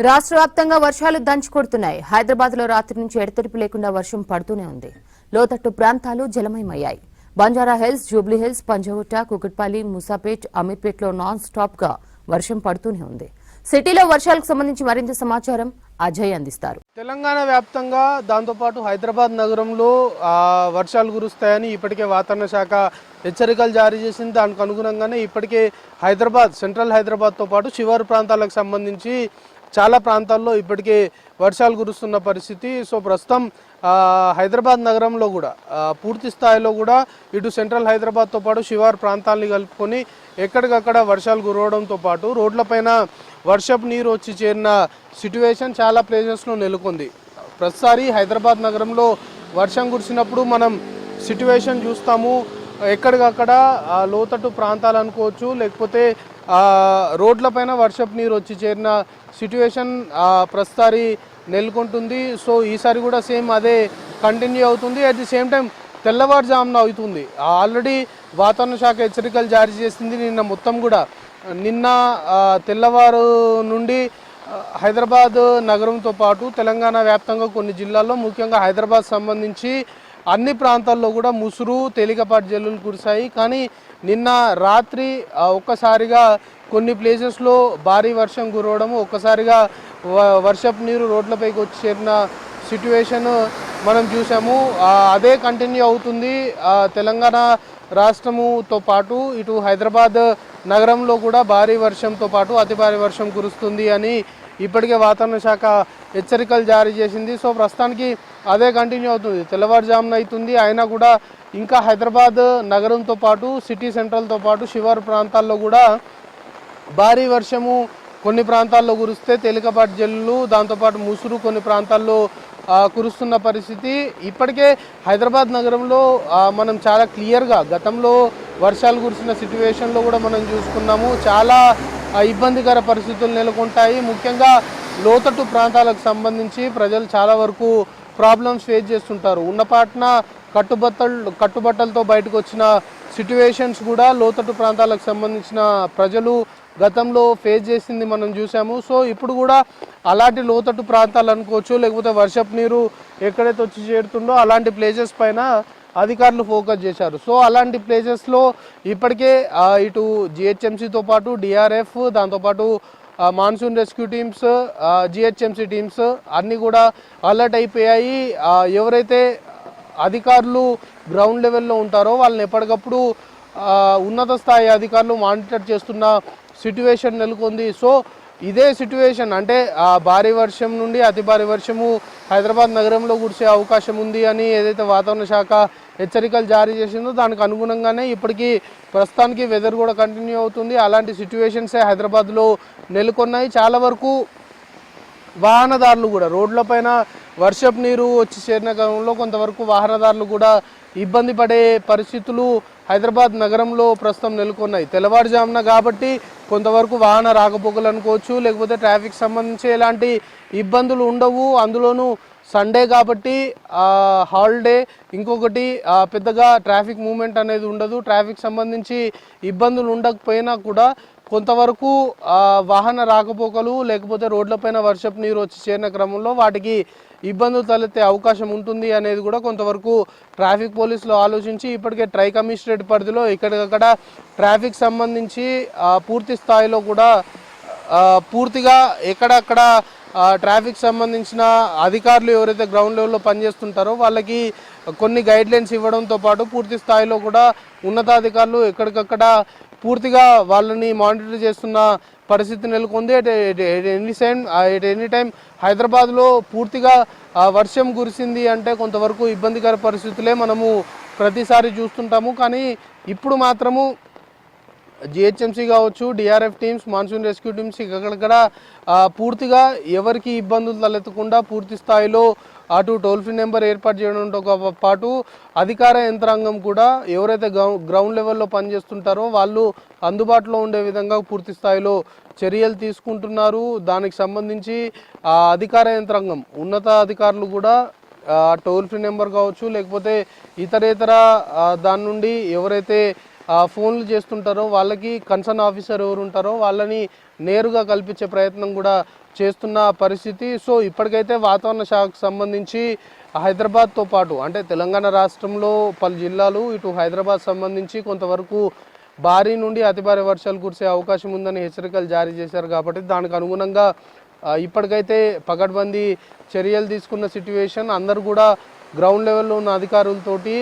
రాష్ట్ర వ్యాప్తంగా వర్షాలు దంచుకొడుతున్నాయి. హైదరాబాద్ లో రాత్రి నుంచి ఎడతెరిపి లేకుండా వర్షం పడుతూనే ఉంది. లోతట్టు ప్రాంతాలు జలమయమయ్యాయి. Banjara Hills, Jubilee Hills, Panjagutta, Kukatpally, Musapet, అమీర్పేట్లో నాన్ స్టాప్ గా వర్షం పడుతూనే ఉంది. సిటీలో వర్షాలకు సంబంధించి మరింత సమాచారం అజయ్ అందిస్తారు. తెలంగాణ వ్యాప్తంగా దాంతోపాటు హైదరాబాద్ నగరంలో వర్షాలు కురుస్తాయని ఇప్పటికే వాతావరణ శాఖ హెచ్చరికలు జారీ చేసింది. దానికి అనుగుణంగానే ఇప్పటికే సెంట్రల్ హైదరాబాద్తో పాటు శివారు ప్రాంతాలకు సంబంధించి చాలా ప్రాంతాల్లో ఇప్పటికే వర్షాలు కురుస్తున్న పరిస్థితి. సో ప్రస్తుతం హైదరాబాద్ నగరంలో కూడా పూర్తి స్థాయిలో కూడా ఇటు సెంట్రల్ హైదరాబాద్తో పాటు శివారు ప్రాంతాలని కలుపుకొని ఎక్కడికక్కడ వర్షాలు కురవడంతో పాటు రోడ్లపైన వర్షపు నీరు వచ్చి చేరిన సిట్యువేషన్ చాలా ప్లేసెస్లో నెలకొంది. ప్రతిసారి హైదరాబాద్ నగరంలో వర్షం కురిసినప్పుడు మనం సిట్యువేషన్ చూస్తాము. ఎక్కడికక్కడ లోతట్టు ప్రాంతాలు అనుకోవచ్చు, లేకపోతే రోడ్లపైన వర్షపు నీరు వచ్చి చేరిన సిట్యువేషన్ ప్రతిసారి నెలకొంటుంది. సో ఈసారి కూడా సేమ్ అదే కంటిన్యూ అవుతుంది. అట్ ది సేమ్ టైం తెల్లవారుజామున అవుతుంది. ఆల్రెడీ వాతావరణ శాఖ హెచ్చరికలు జారీ చేసింది. నిన్న తెల్లవారు నుండి హైదరాబాద్ నగరంతో పాటు తెలంగాణ వ్యాప్తంగా కొన్ని జిల్లాల్లో, ముఖ్యంగా హైదరాబాద్ సంబంధించి అన్ని ప్రాంతాల్లో కూడా ముసురు, తేలికపాటి జల్లులు కురిశాయి. కానీ నిన్న రాత్రి ఒక్కసారిగా కొన్ని ప్లేసెస్లో భారీ వర్షం కురవడము, ఒక్కసారిగా వర్షపు నీరు రోడ్లపైకి వచ్చి చేరిన సిట్యువేషన్ మనం చూసాము. అదే కంటిన్యూ అవుతుంది. తెలంగాణ రాష్ట్రముతో పాటు ఇటు హైదరాబాద్ నగరంలో కూడా భారీ వర్షంతో పాటు అతి భారీ వర్షం కురుస్తుంది అని ఇప్పటికే వాతావరణ శాఖ హెచ్చరికలు జారీ చేసింది. సో ప్రస్తుతానికి అదే కంటిన్యూ అవుతుంది. తెల్లవారుజామున అవుతుంది. అయినా కూడా ఇంకా హైదరాబాద్ నగరంతో పాటు సిటీ సెంట్రల్తో పాటు శివారు ప్రాంతాల్లో కూడా భారీ వర్షము కొన్ని ప్రాంతాల్లో కురిస్తే తేలికపాటి జల్లులు, దాంతోపాటు ముసురు కొన్ని ప్రాంతాల్లో కురుస్తున్న పరిస్థితి. ఇప్పటికే హైదరాబాద్ నగరంలో మనం చాలా క్లియర్గా గతంలో వర్షాలు కురిసిన సిట్యువేషన్లో కూడా మనం చూసుకున్నాము. చాలా ఇబ్బందికర పరిస్థితులు నెలకొంటాయి. ముఖ్యంగా లోతట్టు ప్రాంతాలకు సంబంధించి ప్రజలు చాలా వరకు ప్రాబ్లమ్స్ ఫేస్ చేస్తుంటారు. ఉన్నపాటున కట్టుబట్టలతో బయటకు వచ్చిన సిట్యువేషన్స్ కూడా లోతట్టు ప్రాంతాలకు సంబంధించిన ప్రజలు గతంలో ఫేస్ చేసింది మనం చూసాము. సో ఇప్పుడు కూడా అలాంటి లోతట్టు ప్రాంతాలు అనుకోవచ్చు, లేకపోతే వర్షపు నీరు ఎక్కడైతే వచ్చి చేరుతుందో అలాంటి ప్లేసెస్ పైన అధికారులు ఫోకస్ చేశారు. సో అలాంటి ప్లేసెస్లో ఇప్పటికే ఇటు జిహెచ్ఎంసీతో పాటు డిఆర్ఎఫ్, దాంతోపాటు monsoon rescue teams, GHMC teams అన్నీ కూడా అలర్ట్ అయిపోయాయి. ఎవరైతే అధికారులు గ్రౌండ్ లెవెల్లో ఉంటారో వాళ్ళని ఎప్పటికప్పుడు ఉన్నత స్థాయి అధికారులు మానిటర్ చేస్తున్న సిట్యువేషన్ నెలకొంది. సో ఇదే సిట్యువేషన్ అంటే భారీ వర్షం నుండి అతి భారీ వర్షము హైదరాబాద్ నగరంలో కురిసే అవకాశం ఉంది అని ఏదైతే వాతావరణ శాఖ హెచ్చరికలు జారీ చేసిందో దానికి అనుగుణంగానే ఇప్పటికీ ప్రస్తుతానికి వెదర్ కూడా కంటిన్యూ అవుతుంది. అలాంటి సిట్యువేషన్సే హైదరాబాద్లో నెలకొన్నాయి. చాలా వరకు వాహనదారులు కూడా రోడ్లపైన వర్షపు నీరు వచ్చి చేరిన క్రమంలో కొంతవరకు వాహనదారులు కూడా ఇబ్బంది పడే పరిస్థితులు హైదరాబాద్ నగరంలో ప్రస్తుతం నెలకొన్నాయి. తెల్లవారుజామున కాబట్టి కొంతవరకు వాహన రాకపోకలు అనుకోవచ్చు, లేకపోతే ట్రాఫిక్ సంబంధించి ఎలాంటి ఇబ్బందులు ఉండవు. అందులోనూ సండే కాబట్టి హాలిడే, ఇంకొకటి పెద్దగా ట్రాఫిక్ మూవ్మెంట్ అనేది ఉండదు. ట్రాఫిక్ సంబంధించి ఇబ్బందులు ఉండకపోయినా కూడా కొంతవరకు వాహన రాకపోకలు, లేకపోతే రోడ్లపైన వర్షపు నీరు వచ్చి చేరిన క్రమంలో వాటికి ఇబ్బందులు తలెత్తే అవకాశం ఉంటుంది అనేది కూడా కొంతవరకు ట్రాఫిక్ పోలీసులు ఆలోచించి ఇప్పటికే ట్రై కమిషనరేట్ పరిధిలో ఇక్కడికక్కడ ట్రాఫిక్ సంబంధించి పూర్తి స్థాయిలో కూడా పూర్తిగా ఎక్కడక్కడ ట్రాఫిక్ సంబంధించిన అధికారులు ఎవరైతే గ్రౌండ్ లెవెల్లో పనిచేస్తుంటారో వాళ్ళకి కొన్ని గైడ్లైన్స్ ఇవ్వడంతో పాటు పూర్తి స్థాయిలో కూడా ఉన్నతాధికారులు ఎక్కడికక్కడ పూర్తిగా వాళ్ళని మానిటర్ చేస్తున్న పరిస్థితి నెలకొంది. ఎనీ టైం హైదరాబాద్లో పూర్తిగా వర్షం కురిసింది అంటే కొంతవరకు ఇబ్బందికర పరిస్థితులే మనము ప్రతిసారి చూస్తుంటాము. కానీ ఇప్పుడు మాత్రము జిహెచ్ఎంసీ కావచ్చు, DRF teams, monsoon rescue teams ఇక్కడ పూర్తిగా ఎవరికి ఇబ్బందులు తలెత్తకుండా పూర్తి స్థాయిలో అటు టోల్ ఫ్రీ నెంబర్ ఏర్పాటు చేయడంతో పాటు అధికార యంత్రాంగం కూడా ఎవరైతే గ్రౌండ్ లెవెల్లో పనిచేస్తుంటారో వాళ్ళు అందుబాటులో ఉండే విధంగా పూర్తి స్థాయిలో చర్యలు తీసుకుంటున్నారు. దానికి సంబంధించి అధికార యంత్రాంగం ఉన్నత అధికారులు కూడా టోల్ ఫ్రీ నెంబర్ కావచ్చు, లేకపోతే ఇతరేతర దాని నుండి ఎవరైతే ఫోన్లు చేస్తుంటారో వాళ్ళకి కన్సర్న్ ఆఫీసర్ ఎవరు ఉంటారో వాళ్ళని నేరుగా కల్పించే ప్రయత్నం కూడా చేస్తున్న పరిస్థితి. సో ఇప్పటికైతే వాతావరణ శాఖకు సంబంధించి హైదరాబాద్తో పాటు అంటే తెలంగాణ రాష్ట్రంలో పలు జిల్లాలు, ఇటు హైదరాబాద్ సంబంధించి కొంతవరకు భారీ నుండి అతి భారీ వర్షాలు కురిసే అవకాశం ఉందని హెచ్చరికలు జారీ చేశారు. కాబట్టి దానికి అనుగుణంగా ఇప్పటికైతే పకడ్బందీ చర్యలు తీసుకున్న సిట్యువేషన్. అందరూ కూడా గ్రౌండ్ లెవెల్లో ఉన్న అధికారులతోటి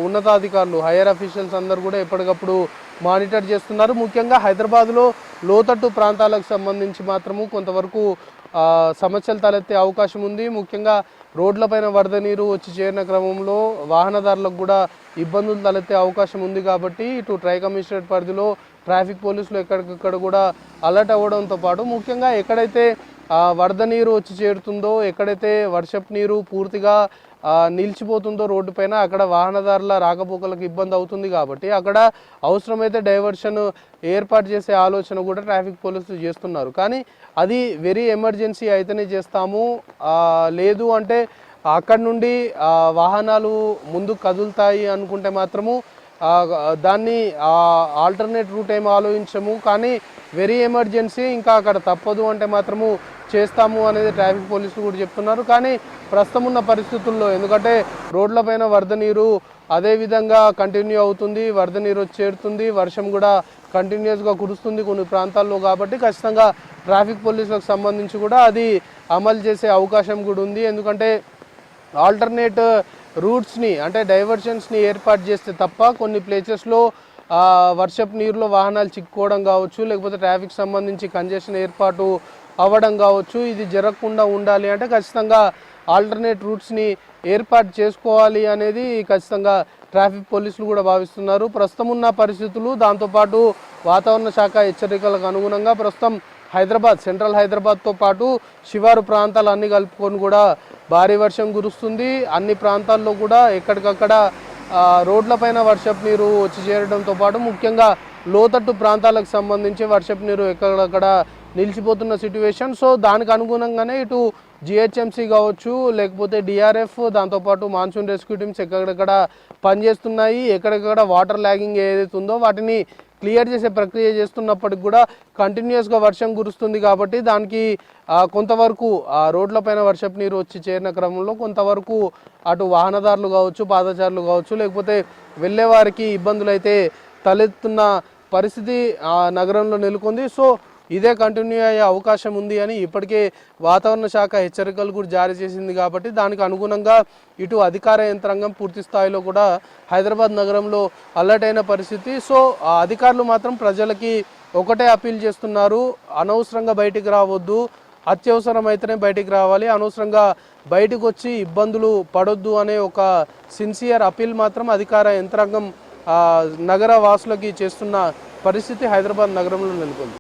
ఉన్నతాధికారులు, హైయర్ అఫీషియల్స్ అందరూ కూడా ఎప్పటికప్పుడు మానిటర్ చేస్తున్నారు. ముఖ్యంగా హైదరాబాద్లో లోతట్టు ప్రాంతాలకు సంబంధించి మాత్రము కొంతవరకు సమస్యలు తలెత్తే అవకాశం ఉంది. ముఖ్యంగా రోడ్లపైన వరద నీరు వచ్చి చేరిన క్రమంలో వాహనదారులకు కూడా ఇబ్బందులు తలెత్తే అవకాశం ఉంది. కాబట్టి ఇటు ట్రై కమిషనరేట్ పరిధిలో ట్రాఫిక్ పోలీసులు ఎక్కడికక్కడ కూడా అలర్ట్ అవ్వడంతో పాటు ముఖ్యంగా ఎక్కడైతే వరద నీరు వచ్చి చేరుతుందో, ఎక్కడైతే వర్షపు నీరు పూర్తిగా నిలిచిపోతుందో రోడ్డు పైన, అక్కడ వాహనదారుల రాకపోకలకు ఇబ్బంది అవుతుంది. కాబట్టి అక్కడ అవసరమైతే డైవర్షన్ ఏర్పాటు చేసే ఆలోచన కూడా ట్రాఫిక్ పోలీసులు చేస్తున్నారు. కానీ అది వెరీ ఎమర్జెన్సీ అయితేనే చేస్తాము, లేదు అంటే అక్కడ నుండి వాహనాలు ముందుకు కదులుతాయి అనుకుంటే మాత్రము దాన్ని ఆల్టర్నేట్ రూట్ ఏం ఆలోచించము. కానీ వెరీ ఎమర్జెన్సీ ఇంకా అక్కడ తప్పదు అంటే మాత్రము చేస్తాము అనేది ట్రాఫిక్ పోలీసులు కూడా చెప్తున్నారు. కానీ ప్రస్తుతం ఉన్న పరిస్థితుల్లో ఎందుకంటే రోడ్లపైన వరద నీరు అదే విధంగా కంటిన్యూ అవుతుంది, వరద నీరు వచ్చి చేరుతుంది, వర్షం కూడా కంటిన్యూస్గా కురుస్తుంది కొన్ని ప్రాంతాల్లో. కాబట్టి ఖచ్చితంగా ట్రాఫిక్ పోలీసులకు సంబంధించి కూడా అది అమలు చేసే అవకాశం కూడా ఉంది. ఎందుకంటే ఆల్టర్నేట్ రూట్స్ని అంటే డైవర్షన్స్ని ఏర్పాటు చేస్తే తప్ప కొన్ని ప్లేసెస్లో వర్షపు నీరులో వాహనాలు చిక్కుకోవడం కావచ్చు, లేకపోతే ట్రాఫిక్ సంబంధించి కంజెషన్ ఏర్పాటు అవ్వడం కావచ్చు, ఇది జరగకుండా ఉండాలి అంటే ఖచ్చితంగా ఆల్టర్నేట్ రూట్స్ని ఏర్పాటు చేసుకోవాలి అనేది ఖచ్చితంగా ట్రాఫిక్ పోలీసులు కూడా భావిస్తున్నారు. ప్రస్తుతం ఉన్న పరిస్థితులు, దాంతోపాటు వాతావరణ శాఖ హెచ్చరికలకు అనుగుణంగా ప్రస్తుతం హైదరాబాద్, సెంట్రల్ హైదరాబాద్తో పాటు శివారు ప్రాంతాలు అన్నీ కలుపుకొని కూడా భారీ వర్షం కురుస్తుంది. అన్ని ప్రాంతాల్లో కూడా ఎక్కడికక్కడ రోడ్లపైన వర్షపు నీరు వచ్చి చేరడంతో పాటు ముఖ్యంగా లోతట్టు ప్రాంతాలకు సంబంధించి వర్షపు నీరు ఎక్కడక్కడ నిలిచిపోతున్న సిట్యువేషన్. సో దానికి అనుగుణంగానే ఇటు జిహెచ్ఎంసీ కావచ్చు, లేకపోతే డిఆర్ఎఫ్, దాంతోపాటు మాన్సూన్ రెస్క్యూ టీమ్స్ ఎక్కడెక్కడ పనిచేస్తున్నాయి. ఎక్కడెక్కడ వాటర్ ల్యాగింగ్ ఏదైతే ఉందో వాటిని క్లియర్ చేసే ప్రక్రియ చేస్తున్నప్పటికి కూడా కంటిన్యూస్గా వర్షం కురుస్తుంది. కాబట్టి దానికి కొంతవరకు రోడ్లపైన వర్షపు నీరు వచ్చి చేరిన క్రమంలో కొంతవరకు అటు వాహనదారులు కావచ్చు, పాదచారులు కావచ్చు, లేకపోతే వెళ్ళే వారికి ఇబ్బందులు అయితే తలెత్తున్న పరిస్థితి నగరంలో నెలకొంది. సో ఇదే కంటిన్యూ అయ్యే అవకాశం ఉంది అని ఇప్పటికే వాతావరణ శాఖ హెచ్చరికలు కూడా జారీ చేసింది. కాబట్టి దానికి అనుగుణంగా ఇటు అధికార యంత్రాంగం పూర్తి స్థాయిలో కూడా హైదరాబాద్ నగరంలో అలర్ట్ అయిన పరిస్థితి. సో అధికారులు మాత్రం ప్రజలకి ఒకటే అప్పీల్ చేస్తున్నారు, అనవసరంగా బయటికి రావద్దు, అత్యవసరం అయితేనే బయటికి రావాలి, అనవసరంగా బయటకు వచ్చి ఇబ్బందులు పడొద్దు అనే ఒక సిన్సియర్ అప్పీల్ మాత్రం అధికార యంత్రాంగం నగర వాసులకి చేస్తున్న పరిస్థితి హైదరాబాద్ నగరంలో నెలకొంది.